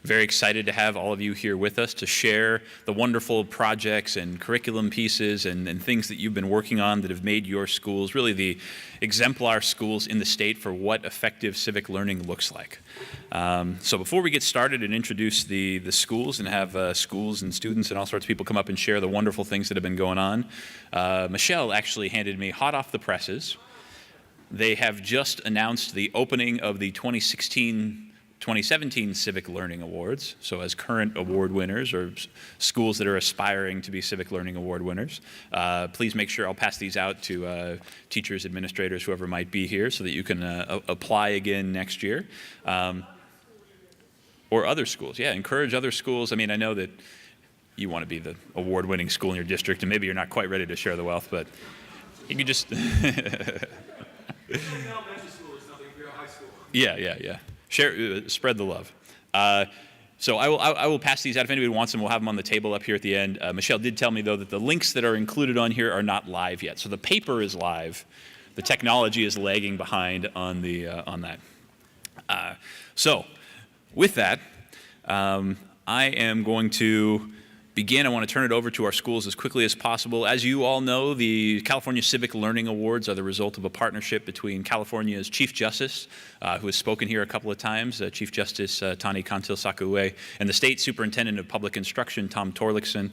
very excited to have all of you here with us to share the wonderful projects and curriculum pieces and things that you've been working on that have made your schools really the exemplar schools in the state for what effective civic learning looks like. So before we get started and introduce the schools and have schools and students and all sorts of people come up and share the wonderful things that have been going on, Michelle actually handed me hot off the presses. They have just announced the opening of the 2016-2017 Civic Learning Awards. So as current award winners or schools that are aspiring to be Civic Learning Award winners, please make sure I'll pass these out to teachers, administrators, whoever might be here so that you can apply again next year. Or other schools, yeah, encourage other schools. I mean, I know that you want to be the award-winning school in your district, and maybe you're not quite ready to share the wealth, but you can just... Yeah. Share, spread the love. So I will pass these out. If anybody wants them, we'll have them on the table up here at the end. Michelle did tell me, though, that the links that are included on here are not live yet. So the paper is live. The technology is lagging behind on that. So with that, I am going to begin. I want to turn it over to our schools as quickly as possible. As you all know, the California Civic Learning Awards are the result of a partnership between California's Chief Justice, who has spoken here a couple of times, Chief Justice Tani Cantil-Sakauye, and the State Superintendent of Public Instruction, Tom Torlakson.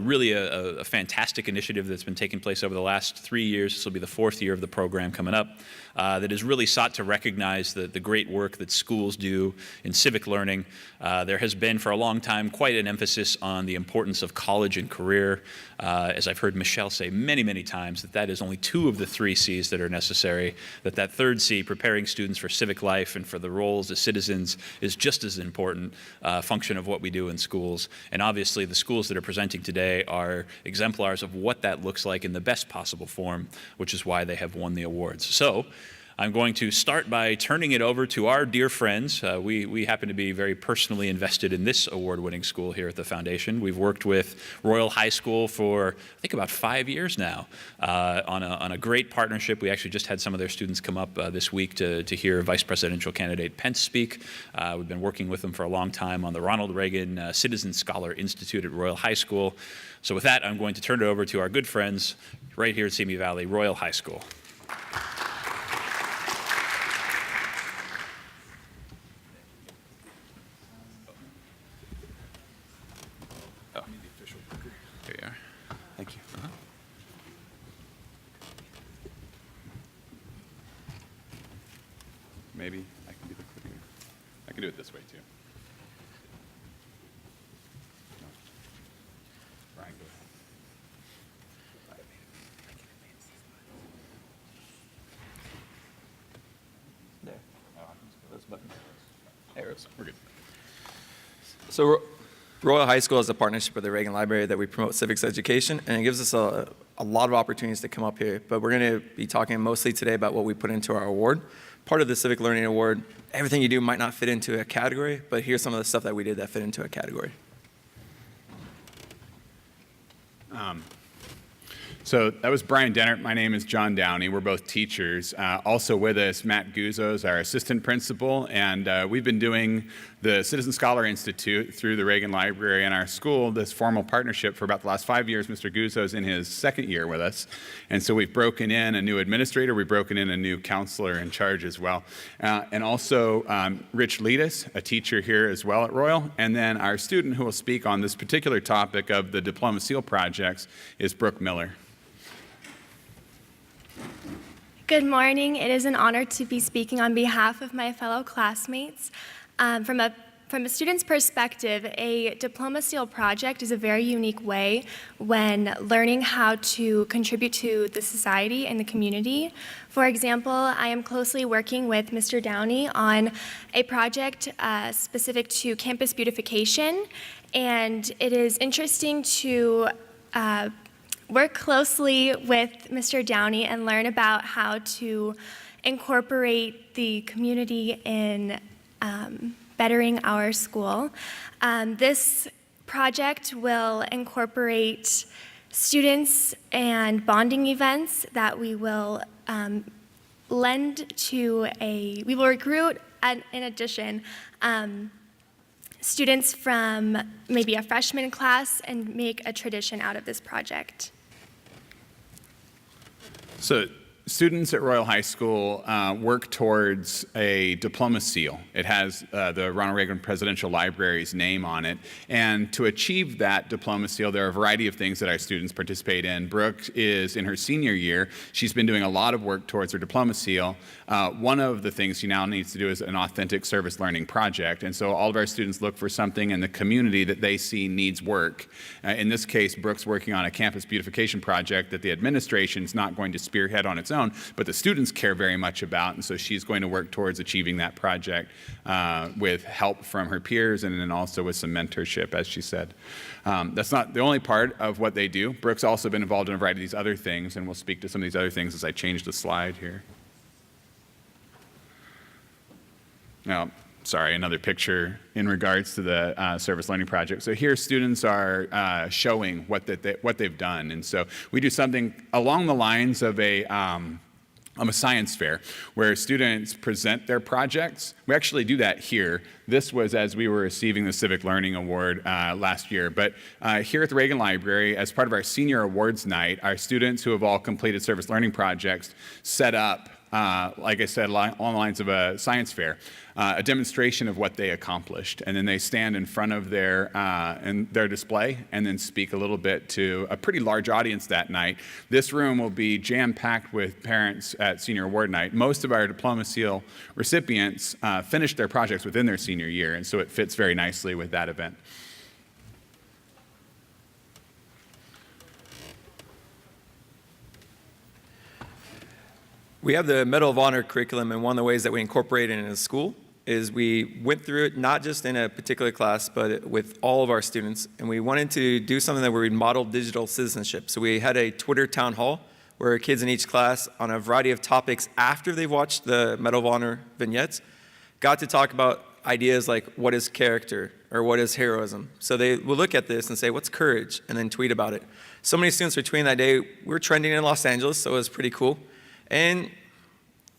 Really a fantastic initiative that's been taking place over the last 3 years. This will be the 4th year of the program coming up. That has really sought to recognize the great work that schools do in civic learning. There has been for a long time quite an emphasis on the importance of college and career. As I've heard Michelle say many, many times, that is only 2 of the 3 C's that are necessary, that third C, preparing students for civic life and for the roles as citizens, is just as important function of what we do in schools. And obviously the schools that are presenting today are exemplars of what that looks like in the best possible form, which is why they have won the awards. So I'm going to start by turning it over to our dear friends. We happen to be very personally invested in this award-winning school here at the Foundation. We've worked with Royal High School for, I think, about 5 years now on a great partnership. We actually just had some of their students come up this week to hear Vice Presidential candidate Pence speak. We've been working with them for a long time on the Ronald Reagan Citizen Scholar Institute at Royal High School. So with that, I'm going to turn it over to our good friends right here at Simi Valley, Royal High School. Maybe I can do the clicker. I can do it this way too. No. Brian, go ahead. There. Those buttons. Arrows. We're good. So Royal High School is a partnership with the Reagan Library that we promote civics education, and it gives us a lot of opportunities to come up here. But we're going to be talking mostly today about what we put into our award. Part of the Civic Learning Award, everything you do might not fit into a category, but here's some of the stuff that we did that fit into a category. So that was Brian Dennert. My name is John Downey. We're both teachers. Also with us, Matt Guzzo is our assistant principal, and we've been doing the Citizen Scholar Institute through the Reagan Library in our school, this formal partnership for about the last 5 years. Mr. Guzzo is in his 2nd year with us, and so we've broken in a new administrator, we've broken in a new counselor in charge as well, and also Rich Leadus, a teacher here as well at Royal, and then our student who will speak on this particular topic of the Diploma Seal projects is Brooke Miller. Good morning. It is an honor to be speaking on behalf of my fellow classmates. From a student's perspective, a Diploma Seal project is a very unique way when learning how to contribute to the society and the community. For example, I am closely working with Mr. Downey on a project specific to campus beautification, and it is interesting to work closely with Mr. Downey and learn about how to incorporate the community in bettering our school. This project will incorporate students and bonding events that we will we will recruit in addition students from maybe a freshman class and make a tradition out of this project. So students at Royal High School work towards a diploma seal. It has the Ronald Reagan Presidential Library's name on it. And to achieve that diploma seal, there are a variety of things that our students participate in. Brooke is in her senior year. She's been doing a lot of work towards her diploma seal. One of the things she now needs to do is an authentic service learning project. And so all of our students look for something in the community that they see needs work. In this case, Brooke's working on a campus beautification project that the administration is not going to spearhead on its own, but the students care very much about, and so she's going to work towards achieving that project with help from her peers and then also with some mentorship, as she said. That's not the only part of what they do. Brooke's also been involved in a variety of these other things, and we'll speak to some of these other things as I change the slide here. Now, sorry, another picture in regards to the service learning project. So here students are showing what they've done. And so we do something along the lines of a science fair where students present their projects. We actually do that here. This was as we were receiving the Civic Learning Award last year. But here at the Reagan Library, as part of our senior awards night, our students who have all completed service learning projects set up, like I said, along the lines of a science fair, a demonstration of what they accomplished. And then they stand in front of their display and then speak a little bit to a pretty large audience that night. This room will be jam-packed with parents at senior award night. Most of our diploma seal recipients finished their projects within their senior year, and so it fits very nicely with that event. We have the Medal of Honor curriculum, and one of the ways that we incorporate it in a school is we went through it not just in a particular class, but with all of our students, and we wanted to do something that we modeled digital citizenship. So we had a Twitter town hall where kids in each class on a variety of topics after they've watched the Medal of Honor vignettes got to talk about ideas like what is character or what is heroism. So they will look at this and say, what's courage? And then tweet about it. So many students were tweeting that day. We were trending in Los Angeles, so it was pretty cool. And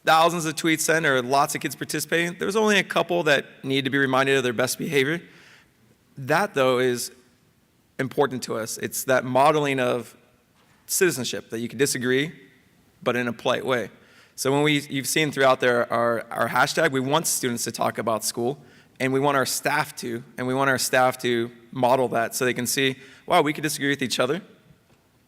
thousands of tweets sent, or lots of kids participating. There was only a couple that needed to be reminded of their best behavior. That, though, is important to us. It's that modeling of citizenship, that you can disagree, but in a polite way. So when you've seen throughout there our hashtag, we want students to talk about school, and we want our staff to, model that so they can see, wow, we could disagree with each other,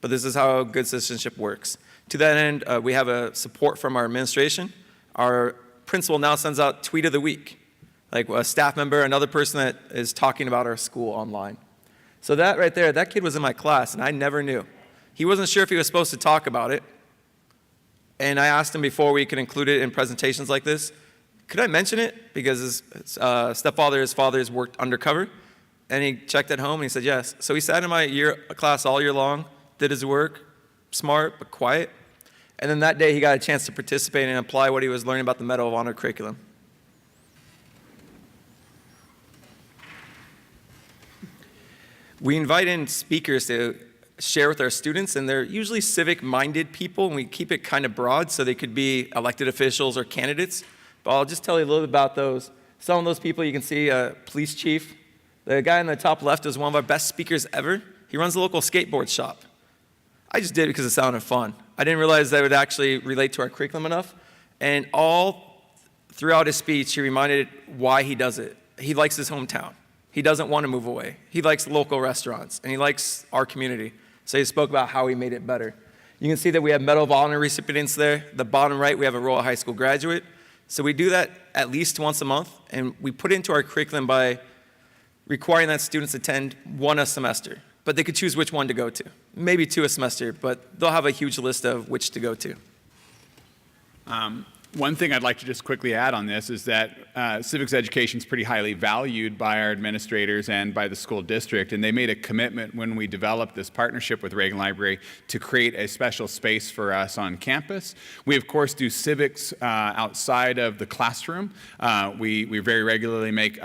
but this is how good citizenship works. To that end, we have a support from our administration. Our principal now sends out tweet of the week, like a staff member, another person that is talking about our school online. So that right there, that kid was in my class, and I never knew. He wasn't sure if he was supposed to talk about it, and I asked him before we could include it in presentations like this, could I mention it? Because his stepfather, his father's worked undercover, and he checked at home, and he said yes. So he sat in my class all year long, did his work, smart but quiet. And then that day he got a chance to participate and apply what he was learning about the Medal of Honor curriculum. We invite in speakers to share with our students, and they're usually civic-minded people, and we keep it kind of broad so they could be elected officials or candidates. But I'll just tell you a little bit about those. Some of those people you can see, police chief. The guy in the top left is one of our best speakers ever. He runs a local skateboard shop. I just did it because it sounded fun. I didn't realize that it would actually relate to our curriculum enough. And all throughout his speech, he reminded why he does it. He likes his hometown. He doesn't want to move away. He likes local restaurants, and he likes our community. So he spoke about how he made it better. You can see that we have Medal of Honor recipients there. The bottom right, we have a Royal High School graduate. So we do that at least once a month, and we put it into our curriculum by requiring that students attend one a semester. But they could choose which one to go to. Maybe 2 a semester, but they'll have a huge list of which to go to. One thing I'd like to just quickly add on this is that civics education is pretty highly valued by our administrators and by the school district, and they made a commitment when we developed this partnership with Reagan Library to create a special space for us on campus. We, of course, do civics outside of the classroom. We very regularly make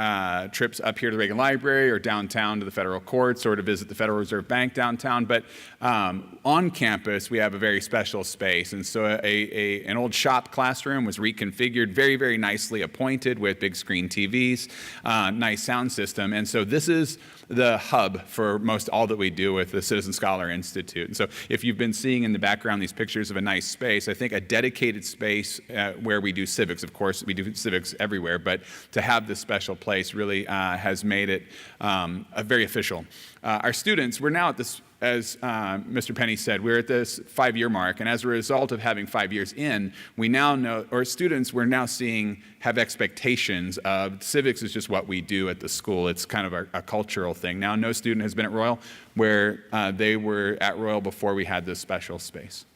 trips up here to the Reagan Library or downtown to the federal courts or to visit the Federal Reserve Bank downtown, but on campus we have a very special space, and so an old shop classroom classroom was reconfigured, very, very nicely appointed with big screen TVs, nice sound system. And so this is the hub for most all that we do with the Citizen Scholar Institute. And so if you've been seeing in the background these pictures of a nice space, I think a dedicated space where we do civics, of course, we do civics everywhere, but to have this special place really has made it very official. Our students, we're now at this, as Mr. Penny said, we're at this 5-year mark, and as a result of having 5 years in, we now know, or students we're now seeing have expectations of civics is just what we do at the school. It's kind of a cultural thing. Now, no student has been at Royal where they were at Royal before we had this special space.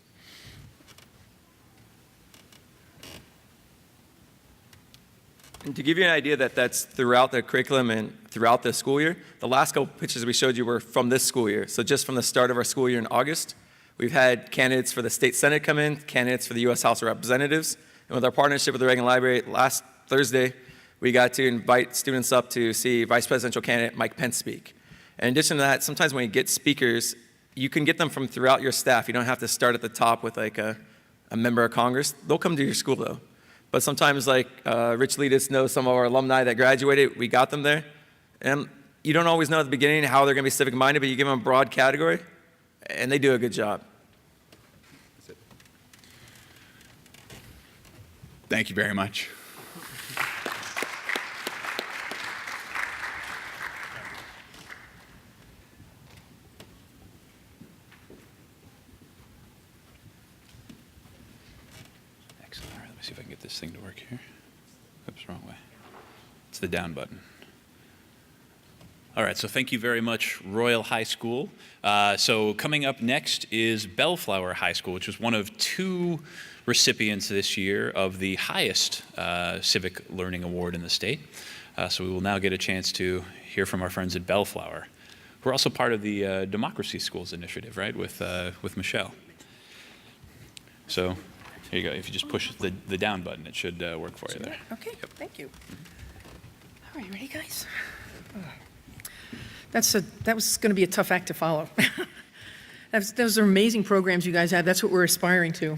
And to give you an idea that that's throughout the curriculum and throughout the school year, the last couple pictures we showed you were from this school year. So just from the start of our school year in August, we've had candidates for the state senate come in, candidates for the U.S. House of Representatives. And with our partnership with the Reagan Library, last Thursday, we got to invite students up to see Vice Presidential candidate Mike Pence speak. In addition to that, sometimes when you get speakers, you can get them from throughout your staff. You don't have to start at the top with like a member of Congress. They'll come to your school though. But sometimes, like Rich Leadis knows some of our alumni that graduated, we got them there. And you don't always know at the beginning how they're going to be civic-minded, but you give them a broad category, and they do a good job. Thank you very much. Excellent. All right, let me see if I can get this thing to work here. Oops, wrong way. It's the down button. All right, so thank you very much, Royal High School. So coming up next is Bellflower High School, which was one of 2 recipients this year of the highest Civic Learning Award in the state. So we will now get a chance to hear from our friends at Bellflower. We're also part of the Democracy Schools Initiative, right, with Michelle. So here you go. If you just push the down button, it should work for you there. Okay, thank you. All right, ready, guys? That was going to be a tough act to follow. Those are amazing programs you guys have. That's what we're aspiring to.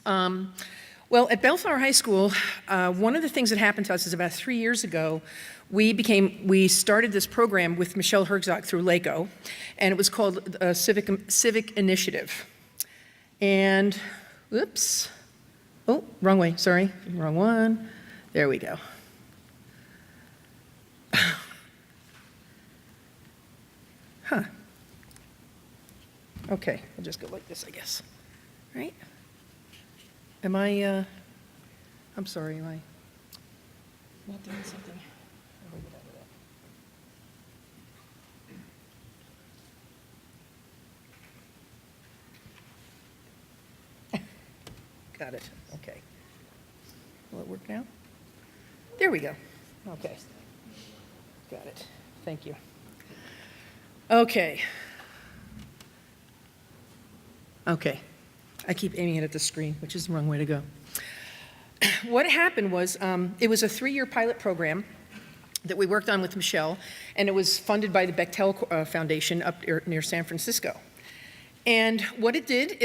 Well, at Bellflower High School, one of the things that happened to us is about 3 years ago, we started this program with Michelle Herzog through LACO, and it was called Civic Initiative. And, oops, oh, wrong way, sorry, wrong one. There we go. Huh. Okay, I'll just go like this, I guess. Right? Am I, I'm sorry, am I not doing something? How do I get out of that? Got it, okay. Will it work now? There we go. Okay. Got it. Thank you. Okay. Okay. I keep aiming it at the screen, which is the wrong way to go. What happened was, it was a 3-year pilot program that we worked on with Michelle, and it was funded by the Bechtel Foundation up near San Francisco. And what it did,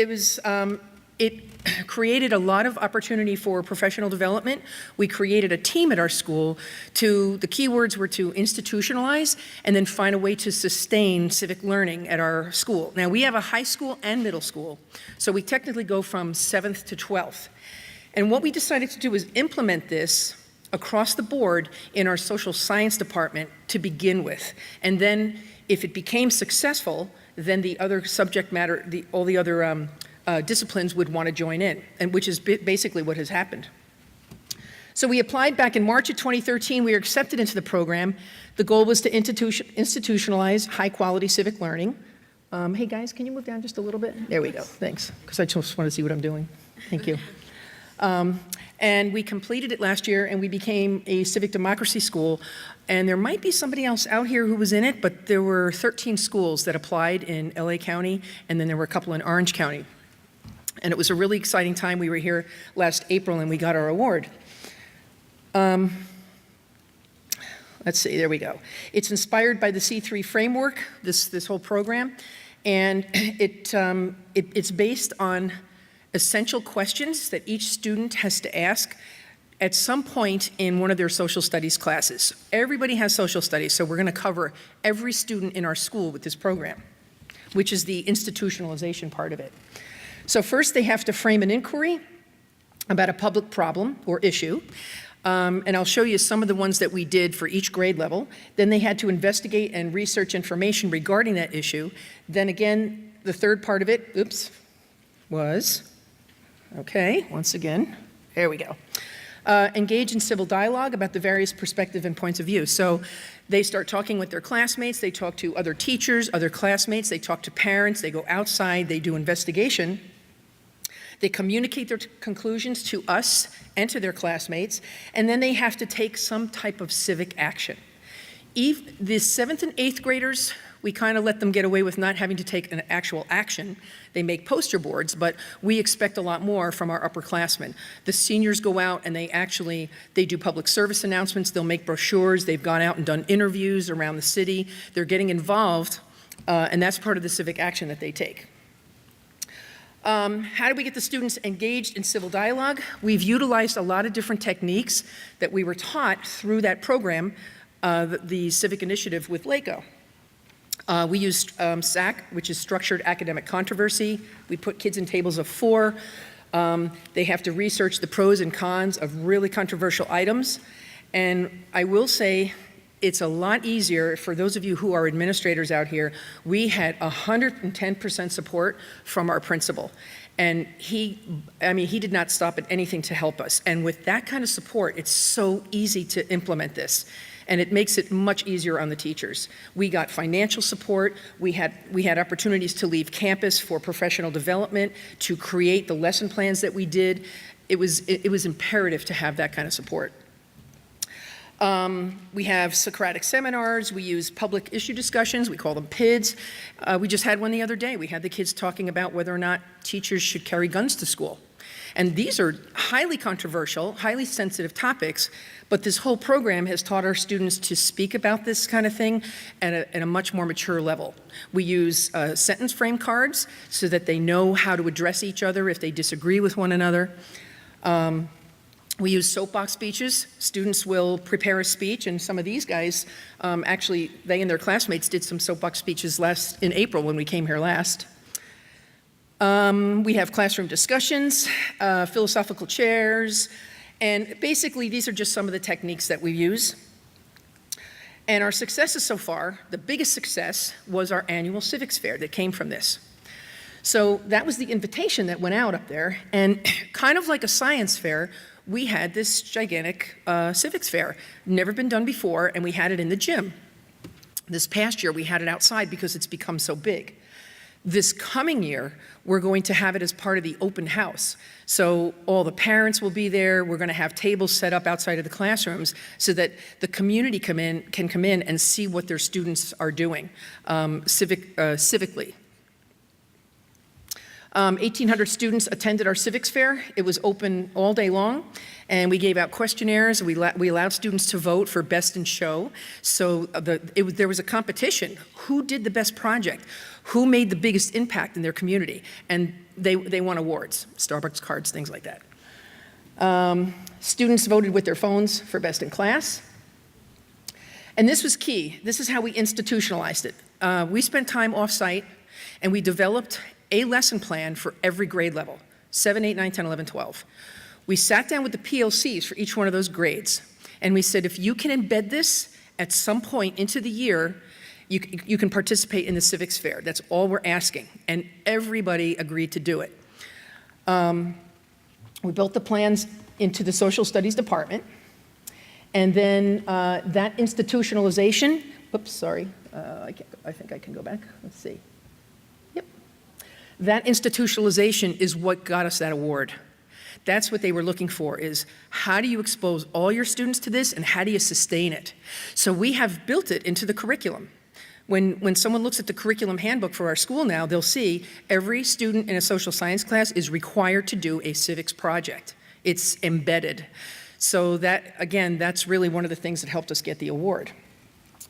it created a lot of opportunity for professional development. We created a team at our school the keywords were to institutionalize and then find a way to sustain civic learning at our school. Now, we have a high school and middle school, so we technically go from 7th to 12th. And what we decided to do was implement this across the board in our social science department to begin with. And then if it became successful, then the other subject matter, all the other disciplines would want to join in, and which is basically what has happened. So we applied back in March of 2013. We were accepted into the program. The goal was to institutionalize high-quality civic learning. Hey, guys, can you move down just a little bit? There we go. Thanks, because I just want to see what I'm doing. Thank you. And we completed it last year, and we became a civic democracy school. And there might be somebody else out here who was in it, but there were 13 schools that applied in LA County, and then there were a couple in Orange County. And it was a really exciting time. We were here last April, and we got our award. Let's see, there we go. It's inspired by the C3 framework, this whole program, and it's based on essential questions that each student has to ask at some point in one of their social studies classes. Everybody has social studies, so we're going to cover every student in our school with this program, which is the institutionalization part of it. So first they have to frame an inquiry about a public problem or issue, and I'll show you some of the ones that we did for each grade level. Then they had to investigate and research information regarding that issue. Then again, the third part of it, was, okay, once again, there we go. Engage in civil dialogue about the various perspectives and points of view. So they start talking with their classmates, they talk to other teachers, other classmates, they talk to parents, they go outside, they do investigation. They communicate their conclusions to us and to their classmates, and then they have to take some type of civic action. The 7th and 8th graders, we kind of let them get away with not having to take an actual action. They make poster boards, but we expect a lot more from our upperclassmen. The seniors go out and they do public service announcements, they'll make brochures, they've gone out and done interviews around the city, they're getting involved, and that's part of the civic action that they take. How do we get the students engaged in civil dialogue? We've utilized a lot of different techniques that we were taught through that program, the Civic Initiative with LACO. We used SAC, which is Structured Academic Controversy. We put kids in tables of 4. They have to research the pros and cons of really controversial items. And I will say, it's a lot easier for those of you who are administrators out here. We had 110% support from our principal. And he did not stop at anything to help us. And with that kind of support, it's so easy to implement this. And it makes it much easier on the teachers. We got financial support. We had opportunities to leave campus for professional development, to create the lesson plans that we did. It was imperative to have that kind of support. We have Socratic seminars, we use public issue discussions, we call them PIDs. We just had one the other day. We had the kids talking about whether or not teachers should carry guns to school. And these are highly controversial, highly sensitive topics, but this whole program has taught our students to speak about this kind of thing at a much more mature level. We use sentence frame cards so that they know how to address each other if they disagree with one another. We use soapbox speeches. Students will prepare a speech, and some of these guys, actually, they and their classmates did some soapbox speeches in April when we came here last. We have classroom discussions, philosophical chairs, and basically these are just some of the techniques that we use. And our successes so far, the biggest success was our annual civics fair that came from this. So that was the invitation that went out up there, and kind of like a science fair, we had this gigantic civics fair, never been done before, and we had it in the gym. This past year, we had it outside because it's become so big. This coming year, we're going to have it as part of the open house. So all the parents will be there. We're going to have tables set up outside of the classrooms so that the community can come in and see what their students are doing civically. 1,800 students attended our civics fair. It was open all day long, and we gave out questionnaires. We allowed students to vote for best in show. So there was a competition. Who did the best project? Who made the biggest impact in their community? And they won awards, Starbucks cards, things like that. Students voted with their phones for best in class. And this was key. This is how we institutionalized it. We spent time off-site, and we developed a lesson plan for every grade level, 7, 8, 9, 10, 11, 12. We sat down with the PLCs for each one of those grades, and we said, if you can embed this at some point into the year, you can participate in the civics fair. That's all we're asking, and everybody agreed to do it. We built the plans into the social studies department, and then that institutionalization, oops, sorry, I think I can go back, let's see. That institutionalization is what got us that award. That's what they were looking for, is how do you expose all your students to this and how do you sustain it? So we have built it into the curriculum. When someone looks at the curriculum handbook for our school now, they'll see every student in a social science class is required to do a civics project. It's embedded. So that, again, that's really one of the things that helped us get the award.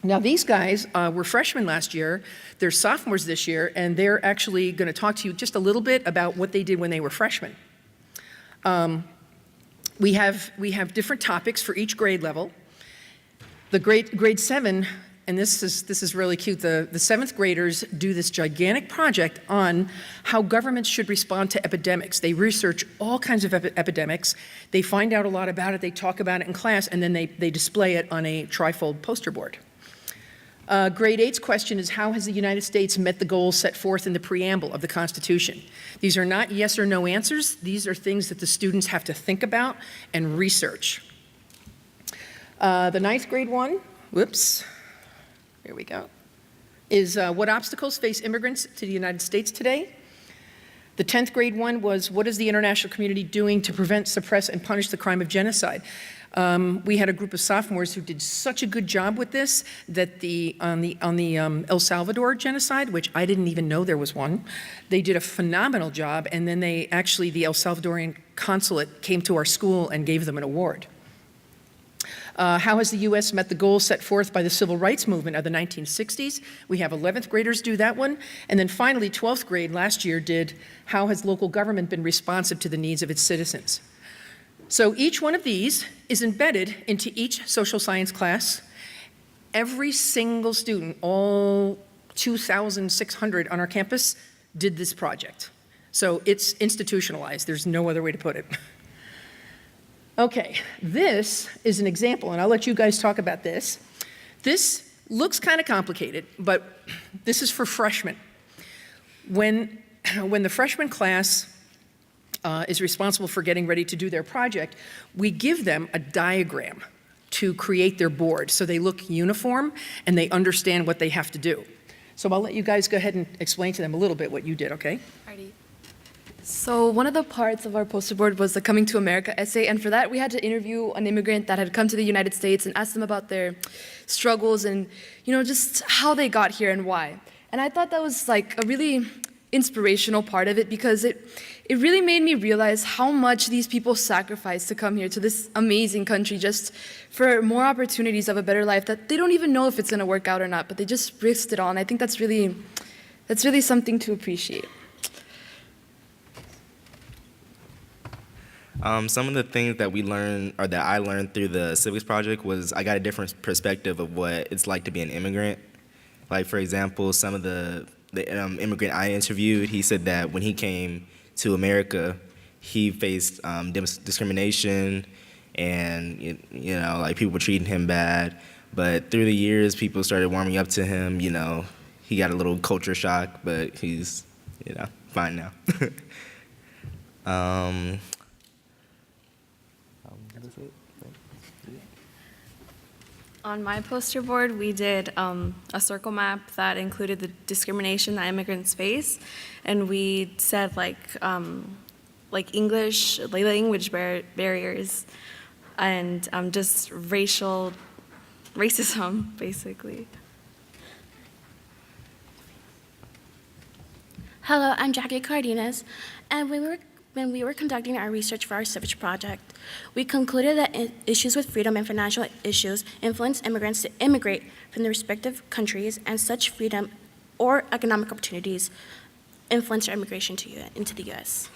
Now, these guys were freshmen last year, they're sophomores this year, and they're actually going to talk to you just a little bit about what they did when they were freshmen. We have different topics for each grade level. The grade 7, and this is really cute, the 7th graders do this gigantic project on how governments should respond to epidemics. They research all kinds of epidemics, they find out a lot about it, they talk about it in class, and then they display it on a trifold poster board. Grade 8's question is, how has the United States met the goals set forth in the preamble of the Constitution? These are not yes or no answers. These are things that the students have to think about and research. The 9th grade one, whoops, here we go, is what obstacles face immigrants to the United States today? The 10th grade one was, what is the international community doing to prevent, suppress, and punish the crime of genocide? We had a group of sophomores who did such a good job with this that on the El Salvador genocide, which I didn't even know there was one, they did a phenomenal job, and then the El Salvadorian consulate came to our school and gave them an award. How has the U.S. met the goals set forth by the civil rights movement of the 1960s? We have 11th graders do that one. And then finally, 12th grade last year did, how has local government been responsive to the needs of its citizens? So each one of these is embedded into each social science class. Every single student, all 2,600 on our campus, did this project. So it's institutionalized. There's no other way to put it. Okay, this is an example, and I'll let you guys talk about this. This looks kind of complicated, but this is for freshmen. When the freshman class is responsible for getting ready to do their project, we give them a diagram to create their board so they look uniform and they understand what they have to do. So I'll let you guys go ahead and explain to them a little bit what you did, okay? Alrighty. So one of the parts of our poster board was the Coming to America essay, and for that we had to interview an immigrant that had come to the United States and ask them about their struggles and, you know, just how they got here and why. And I thought that was like a really inspirational part of it, because it really made me realize how much these people sacrifice to come here to this amazing country just for more opportunities of a better life that they don't even know if it's going to work out or not, but they just risked it all. And I think that's really something to appreciate. Some of the things that we learned, or that I learned through the Civics project, was I got a different perspective of what it's like to be an immigrant. Like, for example, some of the immigrant I interviewed, he said that when he came to America, he faced discrimination, and you know, like people were treating him bad. But through the years, people started warming up to him. You know, he got a little culture shock, but he's, you know, fine now. On my poster board, we did a circle map that included the discrimination that immigrants face, and we said like English, like language barriers, and just racism, basically. Hello, I'm Jackie Cardenas, and when we were conducting our research for our Civic project, we concluded that issues with freedom and financial issues influence immigrants to immigrate from their respective countries, and such freedom or economic opportunities influence their immigration into the U.S.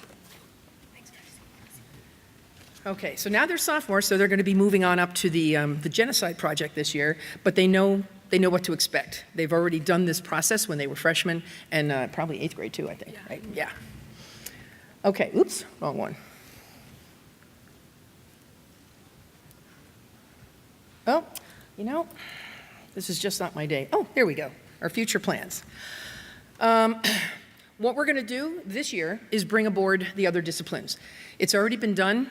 Okay, so now they're sophomores, so they're going to be moving on up to the genocide project this year, but they know what to expect. They've already done this process when they were freshmen, and probably 8th grade too, I think, right? Yeah. Okay, oops, wrong one. Oh, you know, this is just not my day. Oh, here we go, our future plans. What we're going to do this year is bring aboard the other disciplines. It's already been done.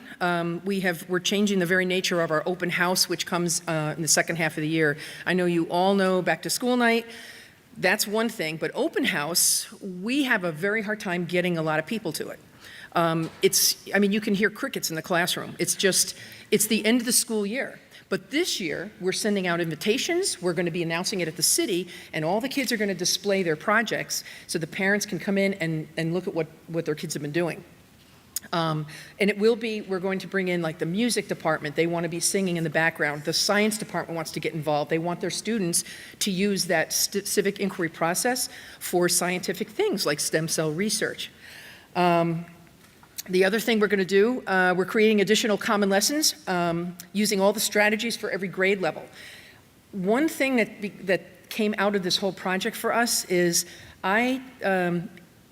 We're changing the very nature of our open house, which comes in the second half of the year. I know you all know back to school night. That's one thing, but open house, we have a very hard time getting a lot of people to it. I mean, you can hear crickets in the classroom. It's the end of the school year. But this year, we're sending out invitations. We're going to be announcing it at the city, and all the kids are going to display their projects so the parents can come in and look at what their kids have been doing. And it will be, we're going to bring in like the music department. They want to be singing in the background. The science department wants to get involved. They want their students to use that civic inquiry process for scientific things like stem cell research. The other thing we're going to do, we're creating additional common lessons using all the strategies for every grade level. One thing that came out of this whole project for us is I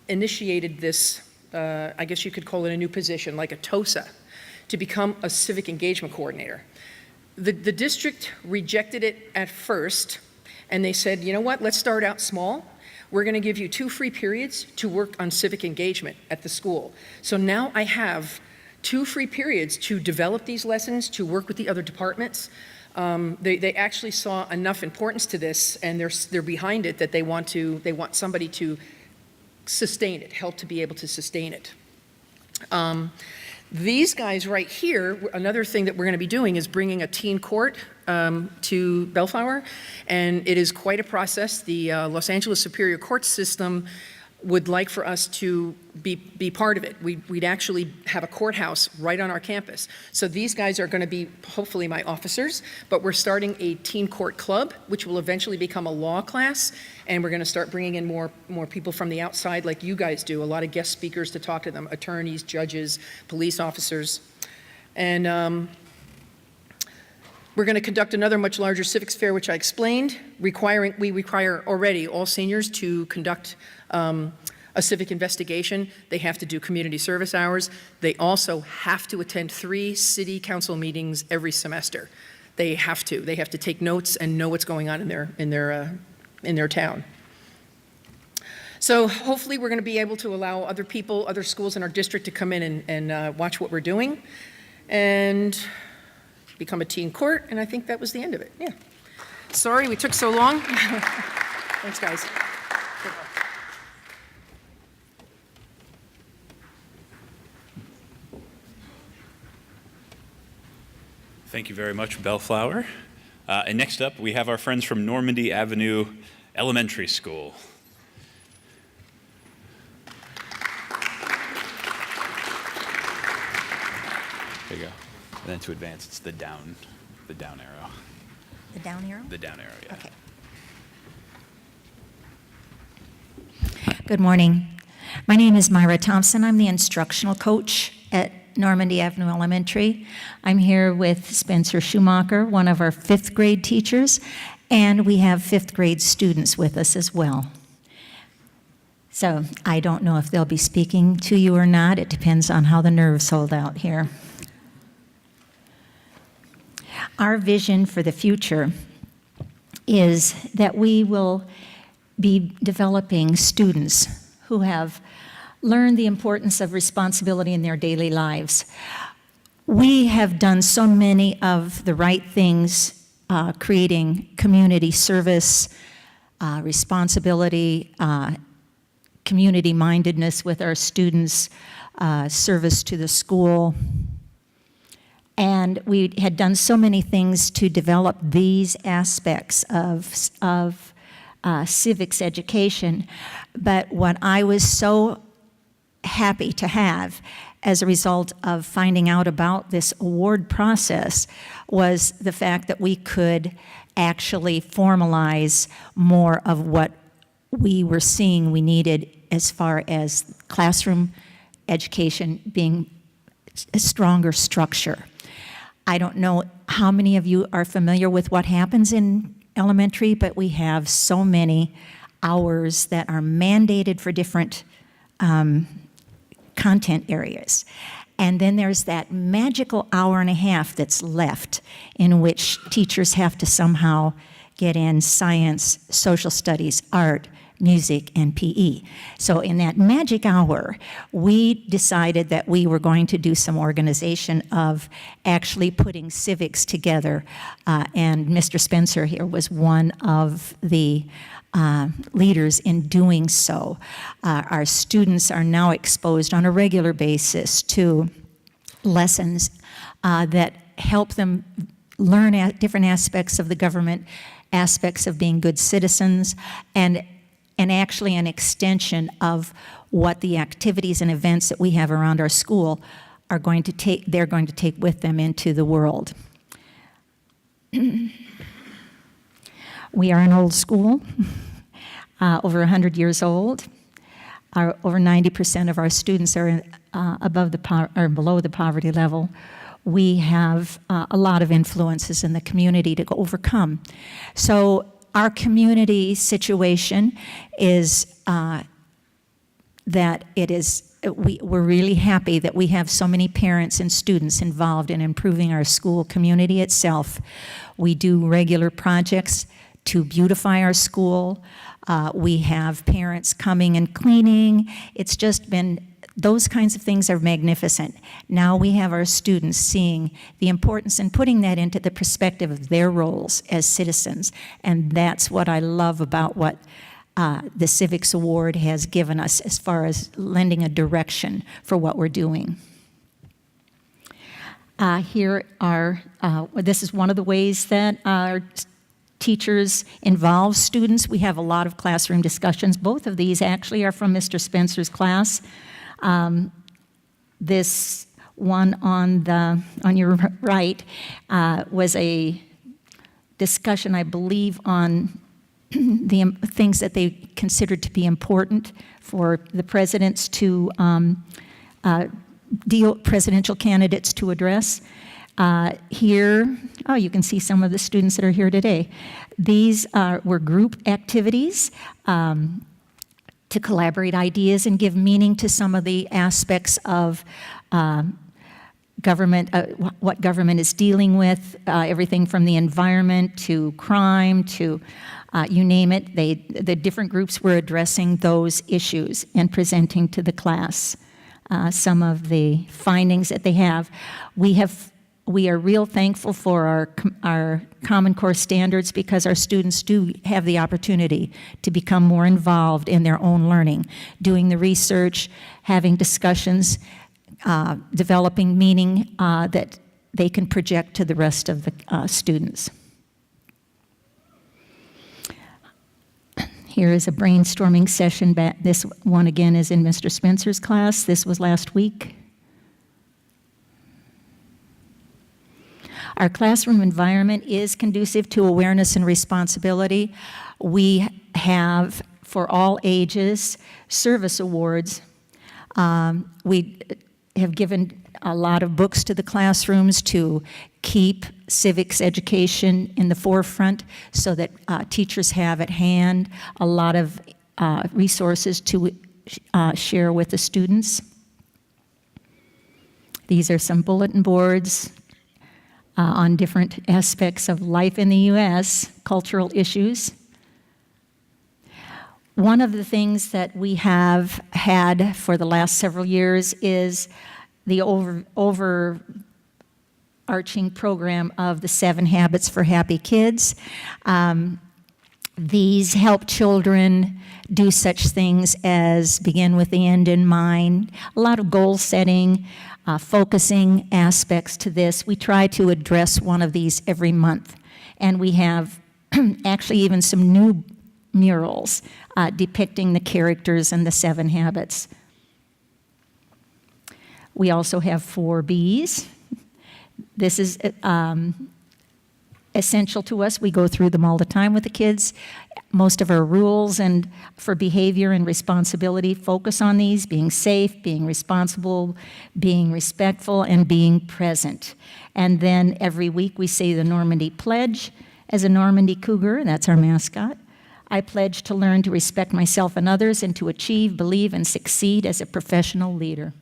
initiated this, I guess you could call it a new position, like a TOSA, to become a civic engagement coordinator. The district rejected it at first, and they said, you know what, let's start out small. We're going to give you 2 free periods to work on civic engagement at the school. So now I have 2 free periods to develop these lessons, to work with the other departments. They actually saw enough importance to this, and they're behind it, that they want somebody to sustain it, help to be able to sustain it. These guys right here, another thing that we're going to be doing is bringing a teen court to Bellflower, and it is quite a process. The Los Angeles Superior Court system would like for us to be part of it. We'd actually have a courthouse right on our campus. So these guys are going to be hopefully my officers, but we're starting a teen court club, which will eventually become a law class, and we're going to start bringing in more people from the outside like you guys do, a lot of guest speakers to talk to them, attorneys, judges, police officers. And we're going to conduct another much larger civics fair, which I explained. We require already all seniors to conduct a civic investigation. They have to do community service hours. They also have to attend 3 city council meetings every semester. They have to take notes and know what's going on in their town. So hopefully we're going to be able to allow other people, other schools in our district to come in and watch what we're doing and become a teen court, and I think that was the end of it. Yeah. Sorry we took so long. Thanks, guys. Thank you very much, Bellflower. And next up, we have our friends from Normandy Avenue Elementary School. There you go. And then to advance, it's the down arrow. The down arrow? The down arrow, yeah. Okay. Good morning. My name is Myra Thompson. I'm the instructional coach at Normandy Avenue Elementary. I'm here with Spencer Schumacher, one of our 5th grade teachers, and we have 5th grade students with us as well. So I don't know if they'll be speaking to you or not. It depends on how the nerves hold out here. Our vision for the future is that we will be developing students who have learned the importance of responsibility in their daily lives. We have done so many of the right things, creating community service, responsibility, community mindedness with our students, service to the school. And we had done so many things to develop these aspects of civics education. But what I was so happy to have as a result of finding out about this award process was the fact that we could actually formalize more of what we were seeing we needed as far as classroom education being a stronger structure. I don't know how many of you are familiar with what happens in elementary, but we have so many hours that are mandated for different content areas. And then there's that magical hour and a half that's left in which teachers have to somehow get in science, social studies, art, music, and PE. So in that magic hour, we decided that we were going to do some organization of actually putting civics together, and Mr. Spencer here was one of the leaders in doing so. Our students are now exposed on a regular basis to lessons that help them learn different aspects of the government, aspects of being good citizens, and and actually an extension of what the activities and events that we have around our school are going to take, they're going to take with them into the world. We are an old school, over 100 years old. Over 90% of our students are below the poverty level. We have a lot of influences in the community to overcome. So our community situation is that it is, we're really happy that we have so many parents and students involved in improving our school community itself. We do regular projects to beautify our school. We have parents coming and cleaning. It's just been, those kinds of things are magnificent. Now we have our students seeing the importance and putting that into the perspective of their roles as citizens. And that's what I love about what the Civics Award has given us as far as lending a direction for what we're doing. Here are, this is one of the ways that our teachers involve students. We have a lot of classroom discussions. Both of these actually are from Mr. Spencer's class. This one on your right was a discussion, I believe, on the things that they considered to be important for the presidents to presidential candidates to address. Here, oh, you can see some of the students that are here today. These were group activities to collaborate ideas and give meaning to some of the aspects of government, what government is dealing with, everything from the environment to crime to you name it. The different groups were addressing those issues and presenting to the class some of the findings that they have. We are real thankful for our Common Core standards because our students do have the opportunity to become more involved in their own learning, doing the research, having discussions, developing meaning that they can project to the rest of the students. Here is a brainstorming session. This one again is in Mr. Spencer's class. This was last week. Our classroom environment is conducive to awareness and responsibility. We have, for all ages, service awards. We have given a lot of books to the classrooms to keep civics education in the forefront so that teachers have at hand a lot of resources to share with the students. These are some bulletin boards on different aspects of life in the U.S., cultural issues. One of the things that we have had for the last several years is the overarching program of the 7 Habits for Happy Kids. These help children do such things as begin with the end in mind, a lot of goal setting, focusing aspects to this. We try to address one of these every month. And we have actually even some new murals depicting the characters and the 7 habits. We also have 4 Bs. This is essential to us. We go through them all the time with the kids. Most of our rules and for behavior and responsibility focus on these: being safe, being responsible, being respectful, and being present. And then every week we say the Normandy Pledge. As a Normandy Cougar, that's our mascot, I pledge to learn to respect myself and others and to achieve, believe, and succeed as a professional leader.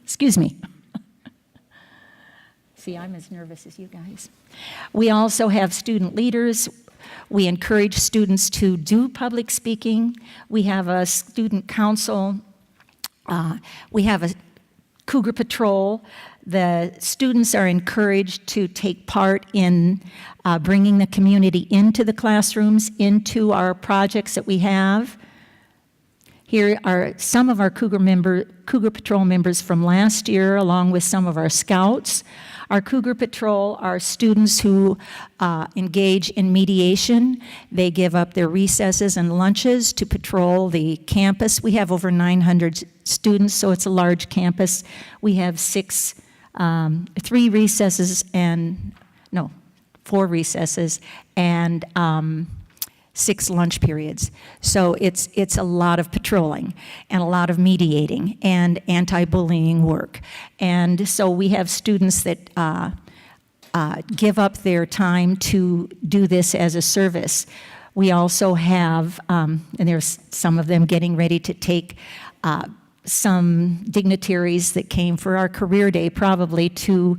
Excuse me. See, I'm as nervous as you guys. We also have student leaders. We encourage students to do public speaking. We have a student council. We have a Cougar Patrol. The students are encouraged to take part in bringing the community into the classrooms, into our projects that we have. Here are some of our Cougar Patrol members from last year, along with some of our scouts. Our Cougar Patrol are students who engage in mediation. They give up their recesses and lunches to patrol the campus. We have over 900 students, so it's a large campus. We have 4 recesses and 6 lunch periods. So it's a lot of patrolling and a lot of mediating and anti-bullying work. And so we have students that give up their time to do this as a service. We also have, and there's some of them getting ready to take some dignitaries that came for our career day probably to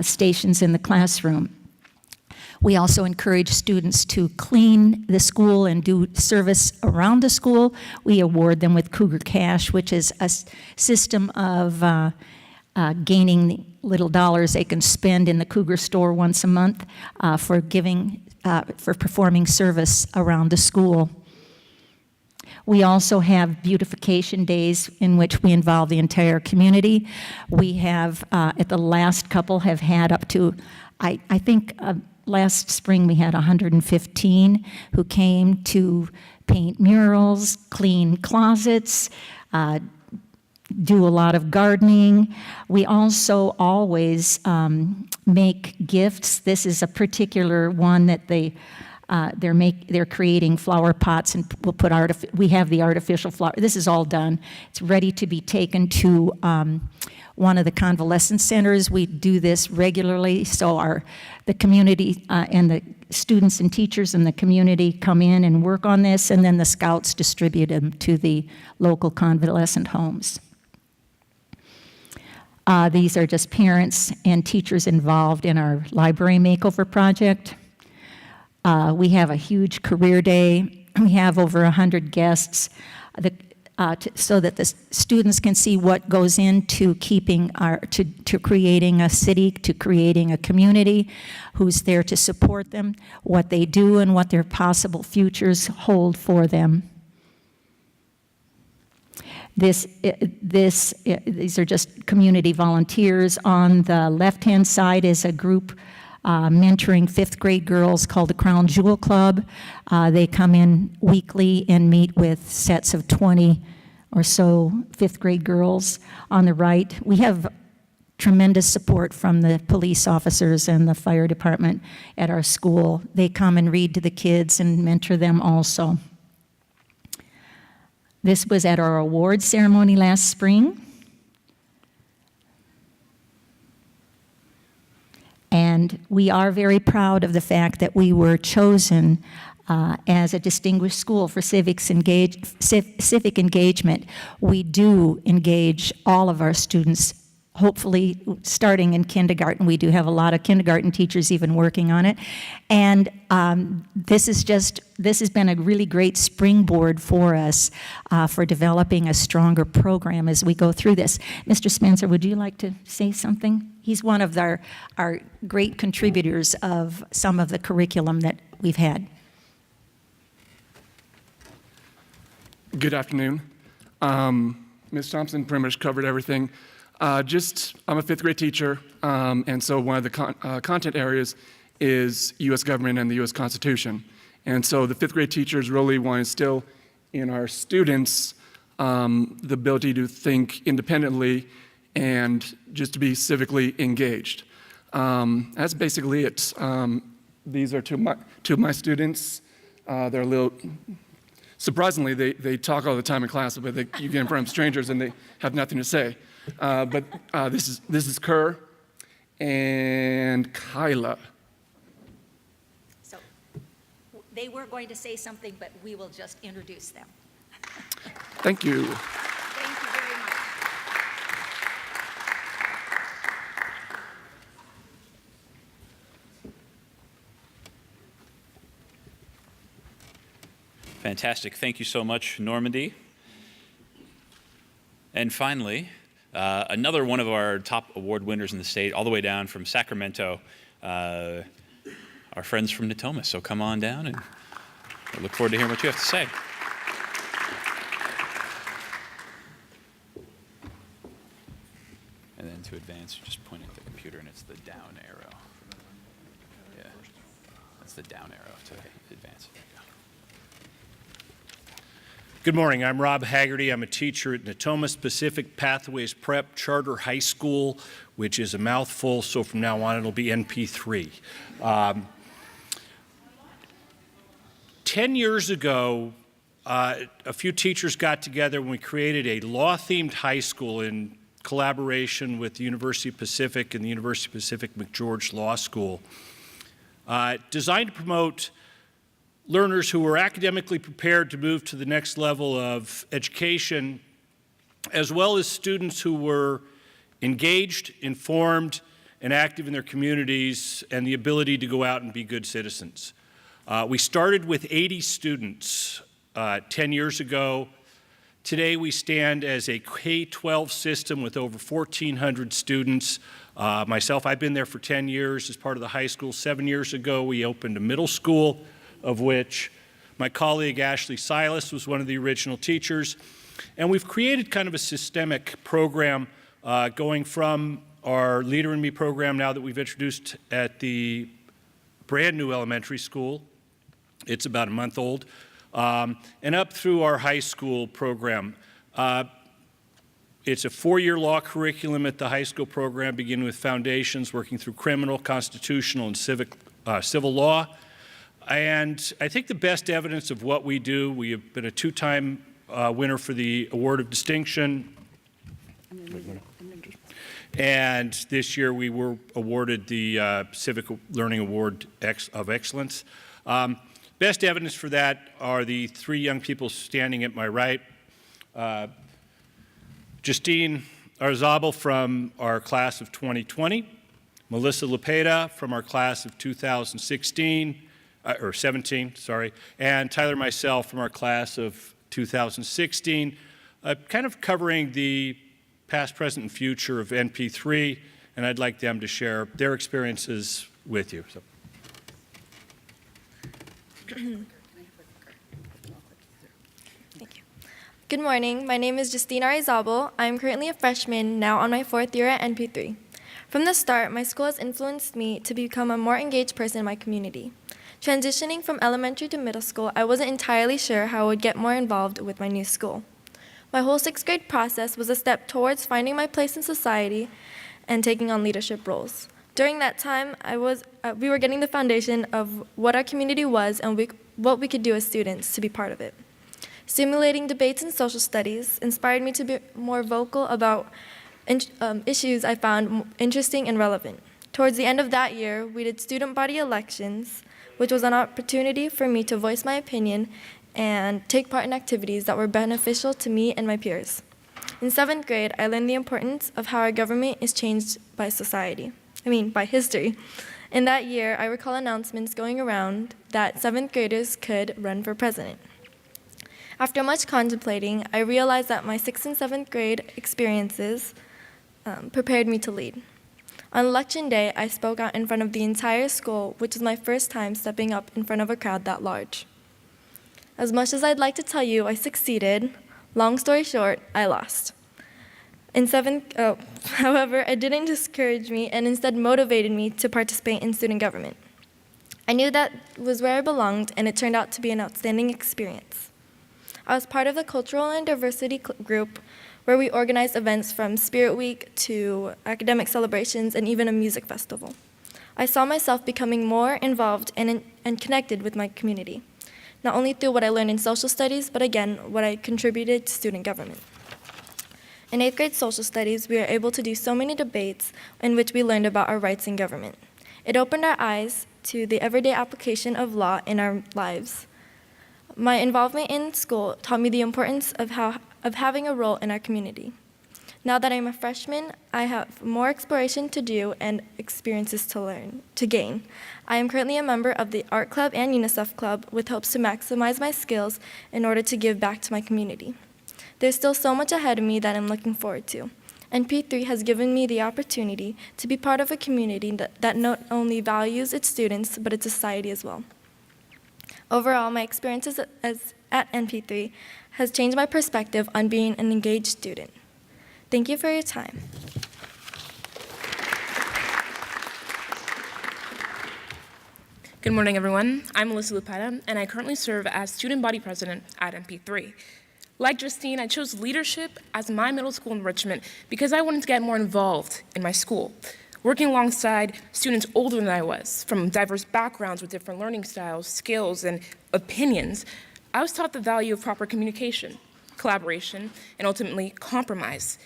stations in the classroom. We also encourage students to clean the school and do service around the school. We award them with Cougar Cash, which is a system of gaining little dollars they can spend in the Cougar store once a month for performing service around the school. We also have beautification days in which we involve the entire community. We have, at the last couple, have had up to, I think, last spring we had 115 who came to paint murals, clean closets, do a lot of gardening. We also always make gifts. This is a particular one that they're creating flower pots, and we'll put we have the artificial flower. This is all done. It's ready to be taken to one of the convalescent centers. We do this regularly, so the community and the students and teachers in the community come in and work on this, and then the scouts distribute them to the local convalescent homes. These are just parents and teachers involved in our library makeover project. We have a huge career day. We have over 100 guests so that the students can see what goes into to creating a city, to creating a community, who's there to support them, what they do, and what their possible futures hold for them. These are just community volunteers. On the left-hand side is a group mentoring 5th grade girls called the Crown Jewel Club. They come in weekly and meet with sets of 20 or so 5th grade girls. On the right, we have tremendous support from the police officers and the fire department at our school. They come and read to the kids and mentor them also. This was at our awards ceremony last spring. And we are very proud of the fact that we were chosen as a distinguished school for civic engagement. We do engage all of our students, hopefully starting in kindergarten. We do have a lot of kindergarten teachers even working on it. And this has been a really great springboard for us for developing a stronger program as we go through this. Mr. Spencer, would you like to say something? He's one of our great contributors of some of the curriculum that we've had. Good afternoon. Ms. Thompson pretty much covered everything. I'm a 5th grade teacher, and so one of the content areas is U.S. government and the U.S. Constitution. And so the 5th grade teachers really want to instill in our students the ability to think independently and just to be civically engaged. That's basically it. These are two of my students. They're a little, surprisingly, they talk all the time in class, but you get in front of strangers and they have nothing to say. But this is Kerr and Kyla. So they were going to say something, but we will just introduce them. Thank you. Thank you very much. Fantastic. Thank you so much, Normandy. And finally, another one of our top award winners in the state, all the way down from Sacramento, our friends from Natomas. So come on down, and I look forward to hearing what you have to say. advance, you just point at the computer and it's the down arrow. Yeah, that's the down arrow to advance. There you go. Good morning. I'm Rob Haggerty. I'm a teacher at Natomas Pacific Pathways Prep Charter High School, which is a mouthful, so from now on it'll be NP3. 10 years ago, a few teachers got together and we created a law-themed high school in collaboration with the University of Pacific and the University of Pacific McGeorge Law School, designed to promote learners who were academically prepared to move to the next level of education, as well as students who were engaged, informed, and active in their communities, and the ability to go out and be good citizens. We started with 80 students 10 years ago. Today we stand as a K-12 system with over 1,400 students. Myself, I've been there for 10 years as part of the high school. 7 years ago we opened a middle school, of which my colleague Ashley Silas was one of the original teachers. And we've created kind of a systemic program going from our Leader in Me program now that we've introduced at the brand new elementary school. It's about a month old. And up through our high school program. It's a 4-year law curriculum at the high school program, beginning with foundations, working through criminal, constitutional, and civil law. And I think the best evidence of what we do, we have been a 2-time winner for the Award of Distinction. And this year we were awarded the Civic Learning Award of Excellence. Best evidence for that are the 3 young people standing at my right. Justine Arzabal from our class of 2020, Melissa Lepeda from our class of 2016, or 17, sorry, and Tyler myself from our class of 2016, kind of covering the past, present, and future of NP3, and I'd like them to share their experiences with you. So. Thank you. Good morning. My name is Justine Arizabal. I'm currently a freshman, now on my 4th year at NP3. From the start, my school has influenced me to become a more engaged person in my community. Transitioning from elementary to middle school, I wasn't entirely sure how I would get more involved with my new school. My whole 6th grade process was a step towards finding my place in society and taking on leadership roles. During that time, we were getting the foundation of what our community was and what we could do as students to be part of it. Simulating debates in social studies inspired me to be more vocal about issues I found interesting and relevant. Towards the end of that year, we did student body elections, which was an opportunity for me to voice my opinion and take part in activities that were beneficial to me and my peers. In 7th grade, I learned the importance of how our government is changed by by history. In that year, I recall announcements going around that 7th graders could run for president. After much contemplating, I realized that my 6th and 7th grade experiences prepared me to lead. On election day, I spoke out in front of the entire school, which was my first time stepping up in front of a crowd that large. As much as I'd like to tell you I succeeded, long story short, I lost. However, it didn't discourage me and instead motivated me to participate in student government. I knew that was where I belonged, and it turned out to be an outstanding experience. I was part of the cultural and diversity group where we organized events from Spirit Week to academic celebrations and even a music festival. I saw myself becoming more involved and connected with my community, not only through what I learned in social studies, but again, what I contributed to student government. In 8th grade social studies, we were able to do so many debates in which we learned about our rights in government. It opened our eyes to the everyday application of law in our lives. My involvement in school taught me the importance of having a role in our community. Now that I'm a freshman, I have more exploration to do and experiences to gain. I am currently a member of the Art Club and UNICEF Club with hopes to maximize my skills in order to give back to my community. There's still so much ahead of me that I'm looking forward to. NP3 has given me the opportunity to be part of a community that not only values its students, but its society as well. Overall, my experiences at NP3 has changed my perspective on being an engaged student. Thank you for your time. Good morning, everyone. I'm Melissa Lupetta, and I currently serve as student body president at MP3. Like Justine, I chose leadership as my middle school enrichment because I wanted to get more involved in my school. Working alongside students older than I was, from diverse backgrounds with different learning styles, skills, and opinions, I was taught the value of proper communication, collaboration, and ultimately compromise.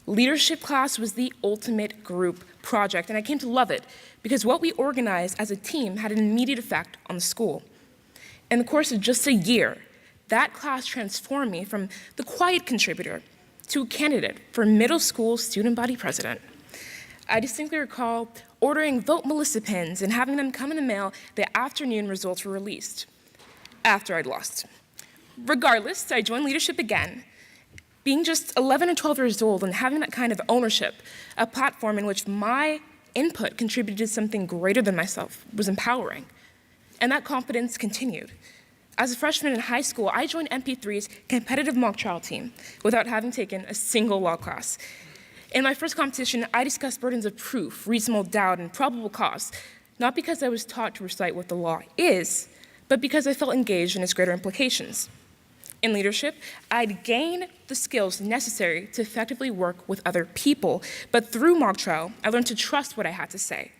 Leadership class was the ultimate group project, and I came to love it because what we organized as a team had an immediate effect on the school. In the course of just a year, that class transformed me from the quiet contributor to a candidate for middle school student body president. I distinctly recall ordering Vote Melissa pins and having them come in the mail the afternoon results were released, after I'd lost. Regardless, I joined leadership again. Being just 11 or 12 years old and having that kind of ownership, a platform in which my input contributed to something greater than myself, was empowering. And that confidence continued. As a freshman in high school, I joined MP3's competitive mock trial team without having taken a single law class. In my first competition, I discussed burdens of proof, reasonable doubt, and probable cause, not because I was taught to recite what the law is, but because I felt engaged in its greater implications. In leadership, I'd gain the skills necessary to effectively work with other people, but through mock trial, I learned to trust what I had to say,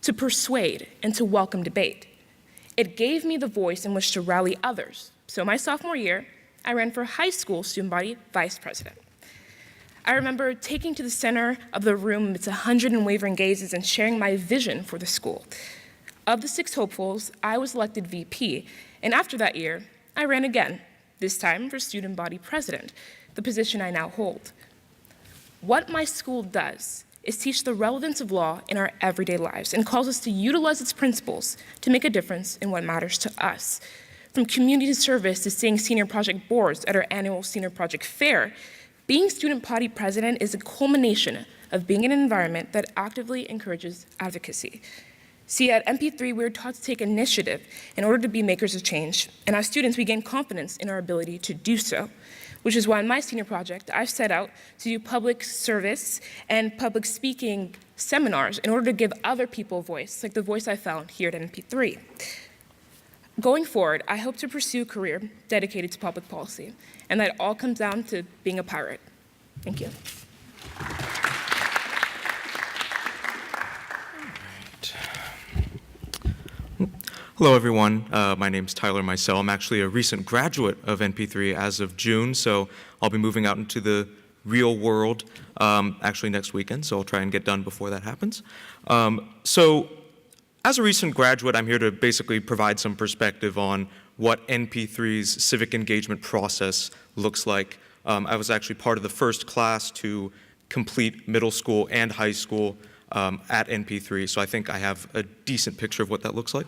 to persuade, and to welcome debate. It gave me the voice in which to rally others. So my sophomore year, I ran for high school student body vice president. I remember taking to the center of the room amidst 100 unwavering gazes and sharing my vision for the school. Of the 6 hopefuls, I was elected VP, and after that year, I ran again, this time for student body president, the position I now hold. What my school does is teach the relevance of law in our everyday lives and calls us to utilize its principles to make a difference in what matters to us. From community service to seeing senior project boards at our annual senior project fair, being student body president is a culmination of being in an environment that actively encourages advocacy. See, at MP3, we are taught to take initiative in order to be makers of change, and as students, we gain confidence in our ability to do so, which is why in my senior project, I've set out to do public service and public speaking seminars in order to give other people a voice, like the voice I found here at MP3. Going forward, I hope to pursue a career dedicated to public policy, and that all comes down to being a pirate. Thank you. Hello, everyone. My name's Tyler Meisel. I'm actually a recent graduate of NP3 as of June, so I'll be moving out into the real world actually next weekend, so I'll try and get done before that happens. So as a recent graduate, I'm here to basically provide some perspective on what NP3's civic engagement process looks like. I was actually part of the first class to complete middle school and high school at NP3, so I think I have a decent picture of what that looks like.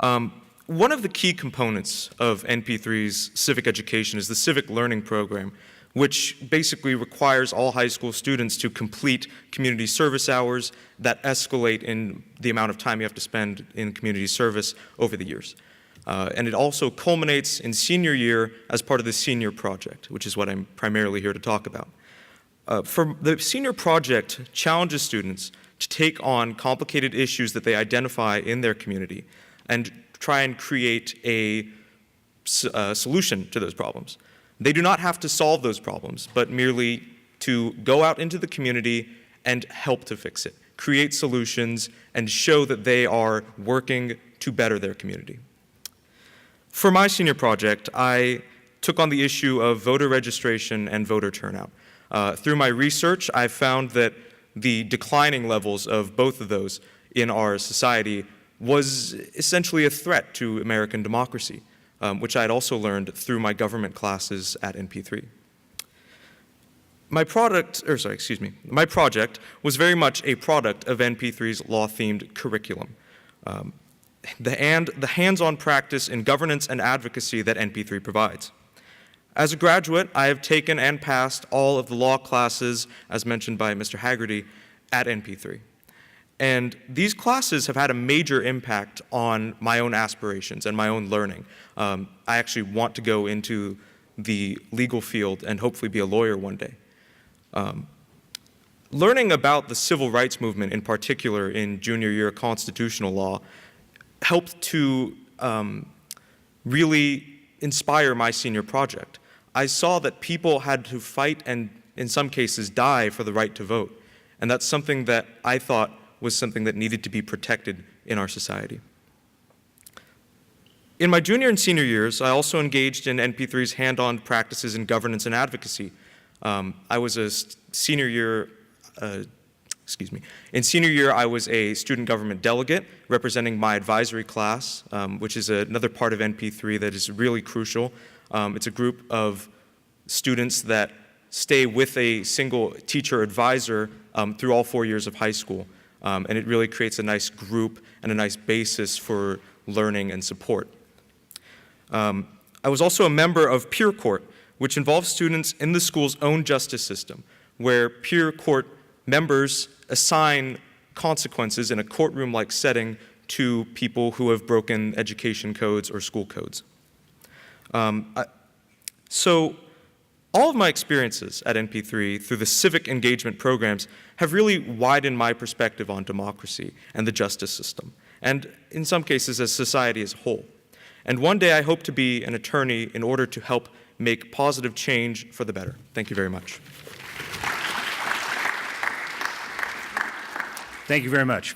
One of the key components of NP3's civic education is the civic learning program, which basically requires all high school students to complete community service hours that escalate in the amount of time you have to spend in community service over the years. And it also culminates in senior year as part of the senior project, which is what I'm primarily here to talk about. For the senior project challenges students to take on complicated issues that they identify in their community and try and create a solution to those problems. They do not have to solve those problems, but merely to go out into the community and help to fix it, create solutions, and show that they are working to better their community. For my senior project, I took on the issue of voter registration and voter turnout. Through my research, I found that the declining levels of both of those in our society was essentially a threat to American democracy, which I had also learned through my government classes at NP3. My project was very much a product of NP3's law-themed curriculum. The hands-on practice in governance and advocacy that NP3 provides. As a graduate, I have taken and passed all of the law classes, as mentioned by Mr. Haggerty, at NP3. And these classes have had a major impact on my own aspirations and my own learning. I actually want to go into the legal field and hopefully be a lawyer one day. Learning about the civil rights movement, in particular in junior year constitutional law, helped to really inspire my senior project. I saw that people had to fight and, in some cases, die for the right to vote. And that's something that I thought was something that needed to be protected in our society. In my junior and senior years, I also engaged in NP3's hand-on practices in governance and advocacy. I was a senior year, In senior year, I was a student government delegate representing my advisory class, which is another part of NP3 that is really crucial. It's a group of students that stay with a single teacher advisor through all 4 years of high school. And it really creates a nice group and a nice basis for learning and support. I was also a member of peer court, which involves students in the school's own justice system, where peer court members assign consequences in a courtroom-like setting to people who have broken education codes or school codes. So all of my experiences at NP3 through the civic engagement programs have really widened my perspective on democracy and the justice system, and in some cases as society as a whole. And one day I hope to be an attorney in order to help make positive change for the better. Thank you very much. Thank you very much.